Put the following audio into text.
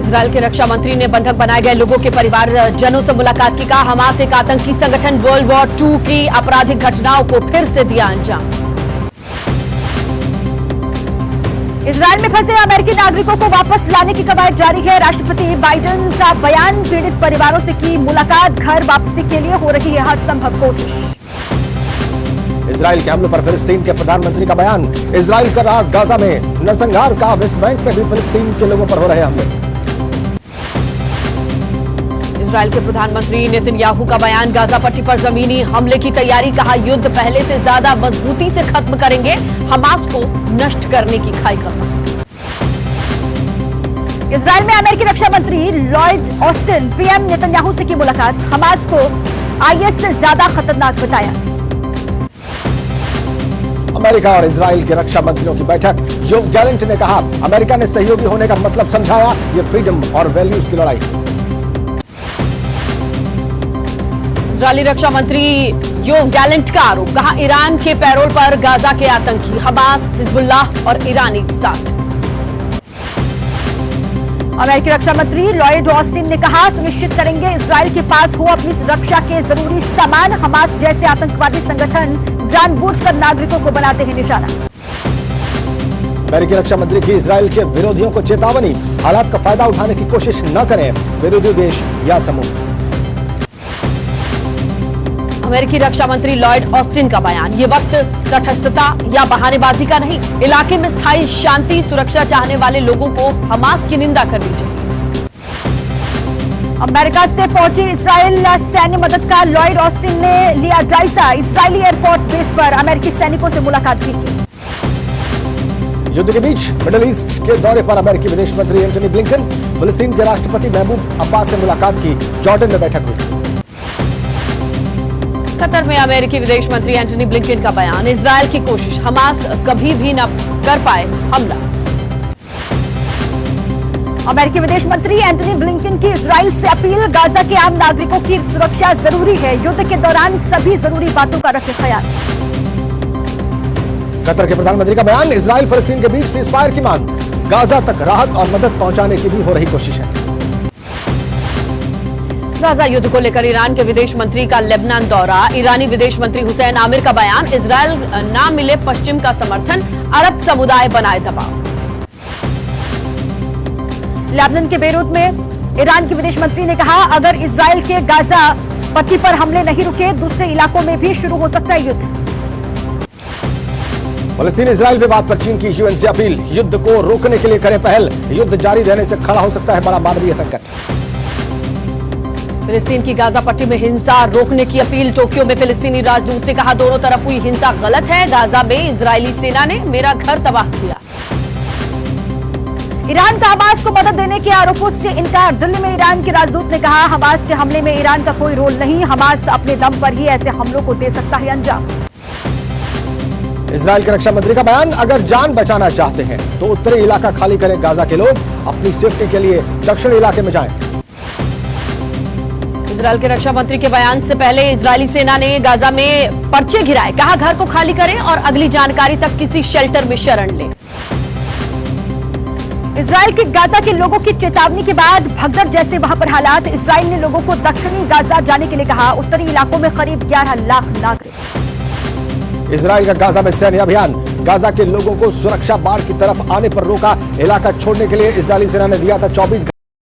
Israel के रक्षा मंत्री ने बंधक बनाए गए लोगों के परिवारजनों से मुलाकात की। कहा, हमास एक आतंकी संगठन वर्ल्ड वॉर 2 की आपराधिक घटनाओं को फिर से दिया अंजाम। इजरायल में फंसे अमेरिकी नागरिकों को वापस लाने की कवायद जारी है। राष्ट्रपति बाइडेन का बयान, पीड़ित परिवारों से की मुलाकात, घर वापसी के लिए हो रही है हर संभव कोशिश। इजरायल के हमलों पर फिलिस्तीन के प्रधानमंत्री का बयान, इजरायल कर रहा गाजा में नरसंहार का, वेस्ट बैंक में भी फिलिस्तीन के लोगों पर हो रहे हमले। इजरायल के प्रधानमंत्री नेतन्याहू का बयान, गाजा पट्टी पर जमीनी हमले की तैयारी। कहा, युद्ध पहले से ज्यादा मजबूती से खत्म करेंगे, हमास को नष्ट करने की खाई कसम। इजरायल में अमेरिकी रक्षा मंत्री लॉयड ऑस्टिन, पीएम नेतन्याहू से की मुलाकात, हमास को आईएस से ज्यादा खतरनाक बताया। अमेरिका और इजरायल के रक्षा मंत्रियों की बैठक, योव गैलेंट ने कहा, अमेरिका ने सहयोगी होने का मतलब समझाया, ये फ्रीडम और वैल्यूज की लड़ाई। इजरायली रक्षा मंत्री योव गैलेंट का आरोप, कहा, ईरान के पैरोल पर गाजा के आतंकी, हमास, हिजबुल्लाह और ईरान एक साथ। अमेरिकी रक्षा मंत्री लॉयड ऑस्टिन ने कहा, सुनिश्चित करेंगे इजरायल के पास हो अपनी सुरक्षा के जरूरी सामान, हमास जैसे आतंकवादी संगठन जानबूझकर नागरिकों को बनाते हैं निशाना। अमेरिकी रक्षा मंत्री की इजरायल के विरोधियों को चेतावनी, हालात का फायदा उठाने की कोशिश न करें विरोधी देश या समूह। अमेरिकी रक्षा मंत्री लॉयड ऑस्टिन का बयान, ये वक्त तटस्थता या बहानेबाजी का नहीं, इलाके में स्थायी शांति सुरक्षा चाहने वाले लोगों को हमास की निंदा करनी चाहिए। अमेरिका से पहुंची इजरायल सैन्य मदद का लॉयड ऑस्टिन ने लिया जायजा, इजरायली एयरफोर्स बेस पर अमेरिकी सैनिकों से मुलाकात भी की। युद्ध के बीच मिडिल ईस्ट के दौरे पर अमेरिकी विदेश मंत्री एंटनी ब्लिंकन, फिलिस्तीन के राष्ट्रपति महमूद अब्बास से मुलाकात की, जॉर्डन में बैठक हुई। कतर में अमेरिकी विदेश मंत्री एंटनी ब्लिंकन का बयान, इजरायल की कोशिश, हमास कभी भी न कर पाए हमला। अमेरिकी विदेश मंत्री एंटनी ब्लिंकन की इजरायल से अपील, गाजा के आम नागरिकों की सुरक्षा जरूरी है, युद्ध के दौरान सभी जरूरी बातों का रखें ख्याल। कतर के प्रधानमंत्री का बयान, इजरायल फिलिस्तीन के बीच सीजफायर की मांग, गाजा तक राहत और मदद पहुंचाने की भी हो रही कोशिश है। गाजा युद्ध को लेकर ईरान के विदेश मंत्री का लेबनान दौरा, ईरानी विदेश मंत्री हुसैन आमिर का बयान, इजरायल ना मिले पश्चिम का समर्थन, अरब समुदाय बनाए दबाव। लेबनान के बेरूत में ईरान के विदेश मंत्री ने कहा, अगर इजरायल के गाजा पट्टी पर हमले नहीं रुके, दूसरे इलाकों में भी शुरू हो सकता है युद्ध। फिलिस्तीन इजरायल विवाद पर चीन की यूएन से अपील, युद्ध को रोकने के लिए करे पहल, युद्ध जारी रहने से खड़ा हो सकता है बड़ा मानवीय संकट। फिलिस्तीन की गाजा पट्टी में हिंसा रोकने की अपील, टोक्यो में फिलिस्तीनी राजदूत ने कहा, दोनों तरफ हुई हिंसा गलत है, गाजा में इजरायली सेना ने मेरा घर तबाह किया। ईरान का हमास को मदद देने के आरोपों से इनकार, दिल्ली में ईरान के राजदूत ने कहा, हमास के हमले में ईरान का कोई रोल नहीं, हमास अपने दम पर ही ऐसे हमलों को दे सकता है अंजाम। इजरायल के रक्षा मंत्री का बयान, अगर जान बचाना चाहते हैं तो उत्तरी इलाका खाली करें गाजा के लोग, अपनी सेफ्टी के लिए दक्षिणी इलाके में जाएं। इजरायल के रक्षा मंत्री के बयान से पहले इजरायली सेना ने गाजा में पर्चे गिराए, कहा, घर को खाली करें और अगली जानकारी तक किसी शेल्टर में शरण लें। इजरायल के गाजा के लोगों की चेतावनी के बाद भगदड़ जैसे वहां पर हालात, इजरायल ने लोगों को दक्षिणी गाजा जाने के लिए कहा, उत्तरी इलाकों में करीब 11 लाख नागरिक। इजरायल का गाजा में सैन्य अभियान, गाजा के लोगों को सुरक्षा बाड़ की तरफ आने पर रोका, इलाका छोड़ने के लिए इजरायली सेना ने दिया था 24